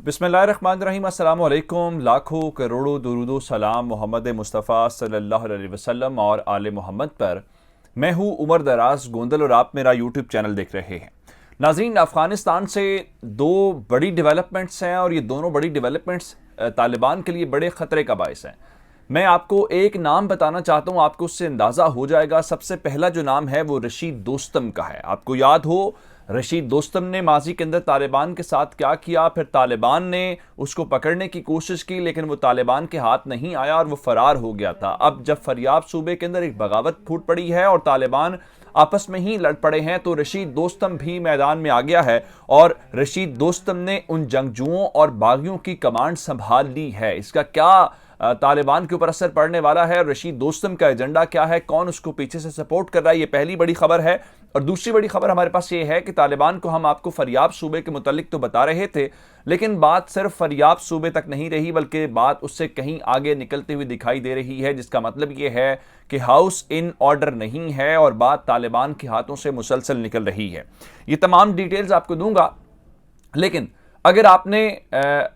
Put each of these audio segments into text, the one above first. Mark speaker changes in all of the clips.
Speaker 1: बिस्मिल्लाहिर्रहमानिर्रहीम। अस्सलाम वालेकुम। लाखों करोड़ों दुरूदो सलाम मोहम्मद मुस्तफ़ा सल्लल्लाहु अलैहि वसल्लम और आले मोहम्मद पर। मैं हूँ उमर दराज गोंदल और आप मेरा यूट्यूब चैनल देख रहे हैं। नाज़रीन, अफ़गानिस्तान से दो बड़ी डेवलपमेंट्स हैं और ये दोनों बड़ी डेवलपमेंट्स तालिबान के लिए बड़े ख़तरे का बायस हैं। मैं आपको एक नाम बताना चाहता हूँ, आपको उससे अंदाज़ा हो जाएगा। सबसे पहला जो नाम है वो रशीद दोस्तम का है। आपको याद हो रशीद दोस्तम ने माजी के अंदर तालिबान के साथ क्या किया, फिर तालिबान ने उसको पकड़ने की कोशिश की लेकिन वो तालिबान के हाथ नहीं आया और वो फरार हो गया था। अब जब फरियाब सूबे के अंदर एक बगावत फूट पड़ी है और तालिबान आपस में ही लड़ पड़े हैं तो रशीद दोस्तम भी मैदान में आ गया है और रशीद दोस्तम ने उन जंगजुओं और बागियों की कमांड संभाल ली है। इसका क्या तालिबान के ऊपर असर पड़ने वाला है, रशीद दोस्तम का एजेंडा क्या है, कौन उसको पीछे से सपोर्ट कर रहा है, ये पहली बड़ी खबर है। और दूसरी बड़ी खबर हमारे पास ये है कि तालिबान को हम आपको फरियाब सूबे के मुतालिक तो बता रहे थे लेकिन बात सिर्फ फरियाब सूबे तक नहीं रही बल्कि बात उससे कहीं आगे निकलती हुई दिखाई दे रही है, जिसका मतलब ये है कि हाउस इन ऑर्डर नहीं है और बात तालिबान के हाथों से मुसलसल निकल रही है। ये तमाम डिटेल्स आपको दूंगा, लेकिन अगर आपने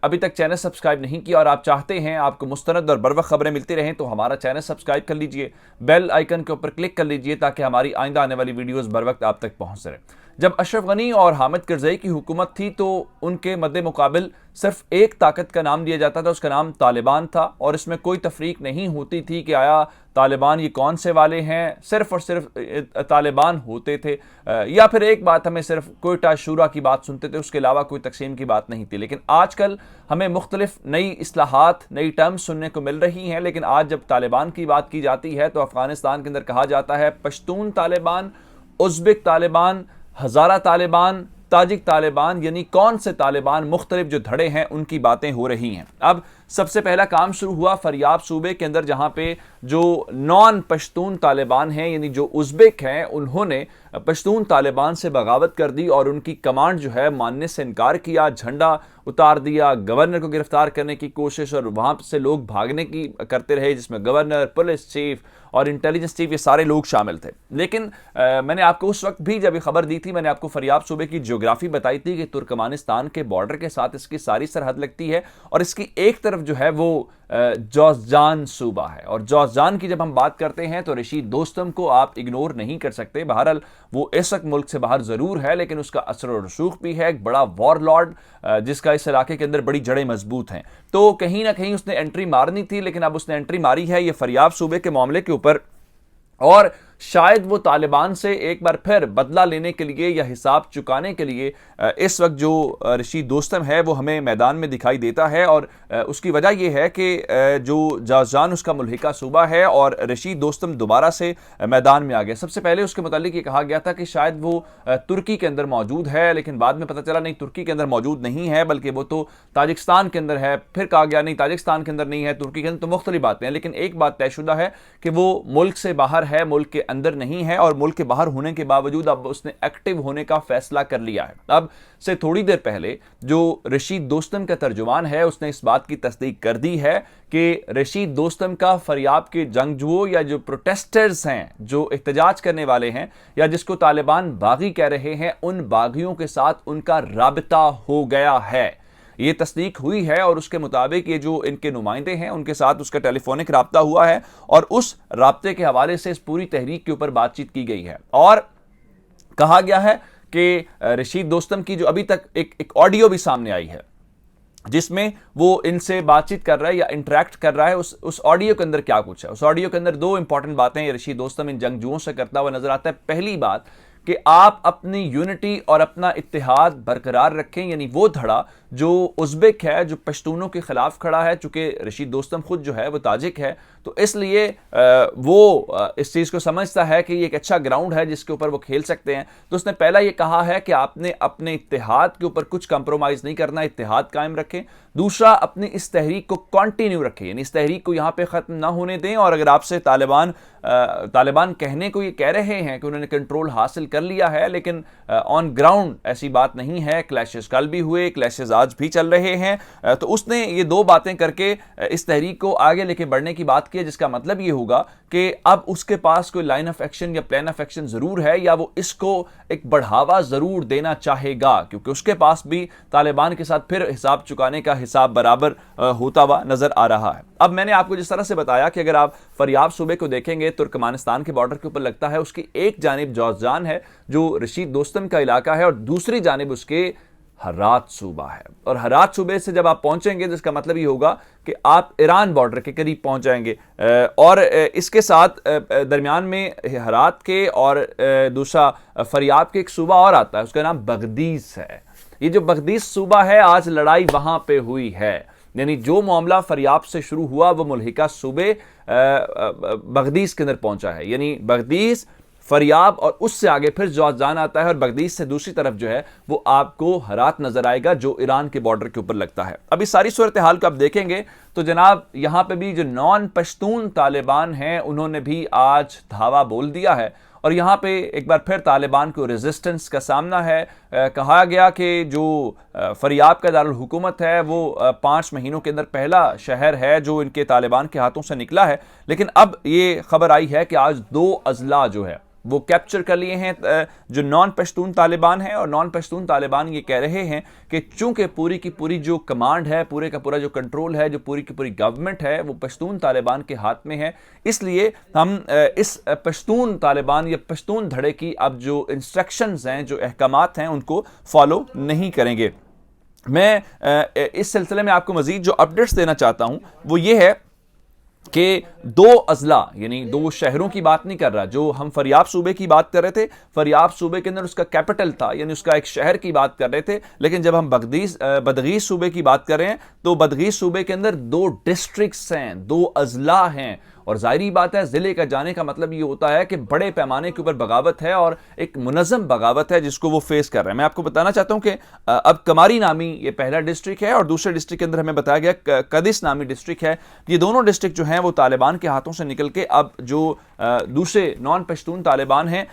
Speaker 1: अभी तक चैनल सब्सक्राइब नहीं किया और आप चाहते हैं आपको मुस्तनद और बरवक्त खबरें मिलती रहें तो हमारा चैनल सब्सक्राइब कर लीजिए, बेल आइकन के ऊपर क्लिक कर लीजिए ताकि हमारी आइंदा आने वाली वीडियोस बर वक्त आप तक पहुंच सके। जब अशरफ गनी और हामिद करजई की हुकूमत थी तो उनके मद्दे मुकाबिल सिर्फ एक ताकत का नाम दिया जाता था, उसका नाम तालिबान था और इसमें कोई तफरीक नहीं होती थी कि आया तालिबान ये कौन से वाले हैं, सिर्फ और सिर्फ तालिबान होते थे। या फिर एक बात हमें सिर्फ कोयटा शूरा की बात सुनते थे, उसके अलावा कोई तकसीम की बात नहीं थी। लेकिन आजकल हमें मुख्तलिफ नई इस्लाहात, नई टर्म्स सुनने को मिल रही हैं, लेकिन आज जब तालिबान की बात की जाती है तो अफगानिस्तान के अंदर कहा जाता है पश्तून तालिबान, उज़्बेक तालिबान, हज़ारा तालिबान, ताजिक तालिबान, यानी कौन से तालिबान, मुख्तलिफ जो धड़े हैं उनकी बातें हो रही हैं। अब सबसे पहला काम शुरू हुआ फरियाब सूबे के अंदर जहां पे जो नॉन पश्तून तालिबान हैं यानी जो उज़्बेक हैं उन्होंने पश्तून तालिबान से बगावत कर दी और उनकी कमांड जो है मानने से इनकार किया, झंडा उतार दिया, गवर्नर को गिरफ्तार करने की कोशिश और वहां से लोग भागने की करते रहे जिसमें गवर्नर, पुलिस चीफ और इंटेलिजेंस चीफ ये सारे लोग शामिल थे। लेकिन मैंने आपको उस वक्त भी जब ये खबर दी थी मैंने आपको फरियाब सूबे की ज्योग्राफी बताई थी कि तुर्कमानिस्तान के बॉर्डर के साथ इसकी सारी सरहद लगती है और इसकी एक तरफ जो है वो जौज़जान सूबा है। और जौज़जान की जब हम बात करते हैं तो रशीद दोस्तम को आप इग्नोर नहीं कर सकते। बहरहाल वो इस वक्त मुल्क से बाहर जरूर है लेकिन उसका असर और रसूख भी है, एक बड़ा वॉरलॉर्ड जिसका इस इलाके के अंदर बड़ी जड़ें मजबूत हैं। तो कहीं ना कहीं उसने एंट्री मारनी थी लेकिन अब उसने एंट्री मारी है ये फरियाब सूबे के मामले के ऊपर और शायद वो तालिबान से एक बार फिर बदला लेने के लिए या हिसाब चुकाने के लिए इस वक्त जो रशीद दोस्तम है वो हमें मैदान में दिखाई देता है। और उसकी वजह यह है कि जो जौज़जान उसका मुल्हिका सूबा है और रशीद दोस्तम दोबारा से मैदान में आ गया। सबसे पहले उसके मुतालिक ये कहा गया था कि शायद वो तुर्की के अंदर मौजूद है लेकिन बाद में पता चला नहीं, तुर्की के अंदर मौजूद नहीं है बल्कि वो तो ताजिकिस्तान के अंदर है। फिर कहा गया नहीं, ताजिकिस्तान के अंदर नहीं है, तुर्की के अंदर। तो मुख्तलिफ बातें हैं लेकिन एक बात तयशुदा है कि वो मुल्क से बाहर है, मुल्क के अंदर नहीं है और मुल्क के बाहर होने के बावजूद अब उसने एक्टिव होने का फैसला कर लिया है। अब से थोड़ी देर पहले जो रशीद दोस्तम का तर्जुमान है उसने इस बात की तस्दीक कर दी है कि रशीद दोस्तम का फरियाब के जंगजुओं या जो प्रोटेस्टर्स हैं, जो एहतजाज करने वाले हैं या जिसको तालिबान बागी कह रहे हैं, उन बागियों के साथ उनका राबिता हो गया है। ये तस्दीक हुई है और उसके मुताबिक ये जो इनके नुमाइंदे हैं उनके साथ उसका टेलीफोनिक राब्ता हुआ है और उस राब्ते के हवाले से इस पूरी तहरीक के ऊपर बातचीत की गई है। और कहा गया है कि रशीद दोस्तम की जो अभी तक एक ऑडियो भी सामने आई है जिसमें वो इनसे बातचीत कर रहा है या इंटरेक्ट कर रहा है। उस ऑडियो के अंदर क्या कुछ है, उस ऑडियो के अंदर दो इंपॉर्टेंट बातें रशीद दोस्तम इन जंगजुओं से करता हुआ नजर आता है। पहली बात कि आप अपनी यूनिटी और अपना इत्तेहाद बरकरार रखें, यानी वो धड़ा जो उज़्बेक है, जो पश्तूनों के खिलाफ खड़ा है। चूंकि रशीद दोस्तम खुद जो है वो ताजिक है तो इसलिए वो इस चीज़ को समझता है कि ये एक अच्छा ग्राउंड है जिसके ऊपर वो खेल सकते हैं। तो उसने पहला ये कहा है कि आपने अपने इत्तेहाद के ऊपर कुछ कंप्रोमाइज़ नहीं करना, इत्तेहाद कायम रखें। दूसरा, अपनी इस तहरीक को कंटिन्यू रखें, यानी इस तहरीक को यहाँ पे ख़त्म ना होने दें और अगर आपसे तालिबान तालिबान कहने को ये कह रहे हैं कि उन्होंने कंट्रोल हासिल कर लिया है, लेकिन ऑन ग्राउंड ऐसी बात नहीं है। क्लैशेस कल भी हुए, क्लैशेस आज भी चल रहे हैं। तो उसने ये दो बातें करके इस तहरीक को आगे लेके बढ़ने की बात की है, जिसका मतलब ये होगा कि अब उसके पास कोई लाइन ऑफ एक्शन या प्लान ऑफ एक्शन जरूर है, या वो इसको एक बढ़ावा जरूर देना चाहेगा, क्योंकि उसके पास भी तालिबान के साथ फिर हिसाब चुकाने का हिसाब बराबर होता हुआ नजर आ रहा है। अब मैंने आपको जिस तरह से बताया कि अगर आप फरियाब सूबे को देखेंगे, तुर्कमानिस्तान के बॉर्डर के ऊपर लगता है, उसकी एक जानिब जौजान है जो रशीद दोस्तम का इलाका है, और दूसरी जानिब उसके हरात सूबा है। और हरात सूबे से जब आप पहुंचेंगे तो इसका मतलब ये होगा कि आप ईरान बॉर्डर के करीब पहुंच जाएंगे। और इसके साथ दरमियान में हरात के और दूसरा फरियाब के एक सूबा और आता है, उसका नाम बगदीस है। ये जो बगदीस सूबा है, आज लड़ाई वहां पे हुई है, यानी जो मामला फरियाब से शुरू हुआ वो मुल्हिका सूबे बगदीस के अंदर पहुंचा है। यानी बगदीस, फरियाब और उससे आगे फिर जौजान आता है, और बगदीस से दूसरी तरफ जो है वो आपको हरात नजर आएगा जो ईरान के बॉर्डर के ऊपर लगता है। अब इस सारी सूरत हाल को आप देखेंगे तो जनाब यहां पे भी जो नॉन पश्तून तालिबान हैं उन्होंने भी आज धावा बोल दिया है, और यहाँ पे एक बार फिर तालिबान को रेजिस्टेंस का सामना है। कहा गया कि जो फरियाब का दारुल हुकूमत है वो 5 महीनों के अंदर पहला शहर है जो इनके तालिबान के हाथों से निकला है, लेकिन अब ये खबर आई है कि आज 2 अजला जो है वो कैप्चर कर लिए हैं जो नॉन पश्तून तालिबान है। और नॉन पश्तून तालिबान ये कह रहे हैं कि चूंकि पूरी की पूरी जो कमांड है, पूरे का पूरा जो कंट्रोल है, जो पूरी की पूरी गवर्नमेंट है वो पश्तून तालिबान के हाथ में है, इसलिए हम इस पश्तून तालिबान या पश्तून धड़े की अब जो इंस्ट्रक्शंस हैं, जो अहकामात हैं, उनको फॉलो नहीं करेंगे। मैं इस सिलसिले में आपको मजीद जो अपडेट्स देना चाहता हूं वो ये है कि 2 अजला यानी 2 शहरों की बात नहीं कर रहा। जो हम फरियाब सूबे की बात कर रहे थे, फरियाब सूबे के अंदर उसका कैपिटल था, यानी उसका एक शहर की बात कर रहे थे, लेकिन जब हम बदगीस सूबे की बात कर रहे हैं तो बदगीस सूबे के अंदर 2 डिस्ट्रिक्ट्स हैं, 2 अजला हैं। और जाहिर बात है जिले का जाने का मतलब ये होता है कि बड़े पैमाने के ऊपर बगावत है और एक मुनज़्ज़म बगावत है जिसको वो फेस कर रहे हैं। मैं आपको बताना चाहता हूं कि अब कमारी नामी ये पहला डिस्ट्रिक्ट है, और दूसरे डिस्ट्रिक्ट के अंदर हमें बताया गया कदिस नामी डिस्ट्रिक्ट है। ये दोनों डिस्ट्रिक्ट जो हैं वो तालिबान के हाथों से निकल के अब जो दूसरे नॉन पश्तून तालिबान हैं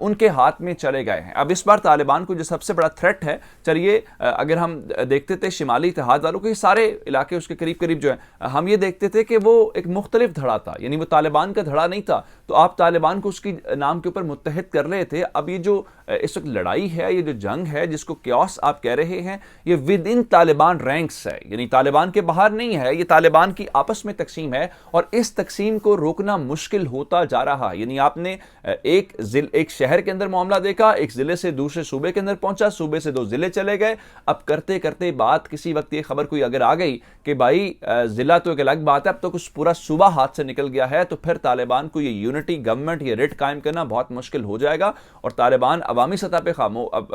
Speaker 1: उनके हाथ में चले गए हैं। अब इस बार तालिबान को जो सबसे बड़ा थ्रेट है, चलिए अगर हम देखते थे शिमाली इत्तेहाद वालों के सारे इलाके उसके करीब करीब जो है, हम ये देखते थे कि वो एक मुख्तलिफ धड़ा था, यानी वो तालिबान का धड़ा नहीं था, तो आप तालिबान को उसकी नाम के ऊपर मुत्तहिद कर रहे थे। अब ये जो इस वक्त लड़ाई है, ये जो जंग है जिसको क्यास आप कह रहे हैं, ये विद इन तालिबान रैंक्स है, यानी तालिबान के बाहर नहीं है, ये तालिबान की आपस में तकसीम है, और इस तकसीम को रोकना मुश्किल होता जा रहा है। यानी आपने एक शहर के अंदर मामला देखा, एक जिले से दूसरे सूबे के अंदर पहुंचा, सूबे से 2 जिले चले गए। अब करते करते बात किसी वक्त ये खबर कोई अगर आ गई कि भाई जिला तो एक अलग बात है, अब तो कुछ पूरा सूबा हाथ से निकल गया है, तो फिर तालिबान को ये यूनिटी गवर्नमेंट, ये रिट कायम करना बहुत मुश्किल हो जाएगा। और तालिबान अवामी सतह पे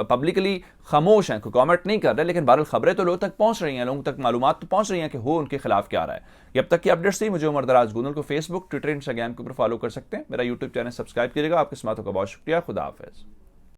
Speaker 1: पब्लिकली खामोश हैं, कोई कॉमेंट नहीं कर रहे, लेकिन बहरहाल खबरें तो लोगों तक पहुंच रही हैं, लोगों तक मालूमात तो पहुंच रही हैं कि हो उनके खिलाफ क्या आ रहा है। ये अब तक की अपडेट्स थी। मुझे उमर दराज गोंदल को फेसबुक, ट्विटर, इंस्टाग्राम के ऊपर फॉलो कर सकते हैं। मेरा यूट्यूब चैनल सब्सक्राइब कीजिएगा। आपकी समातों का बहुत शुक्रिया। खुदा हाफिज़।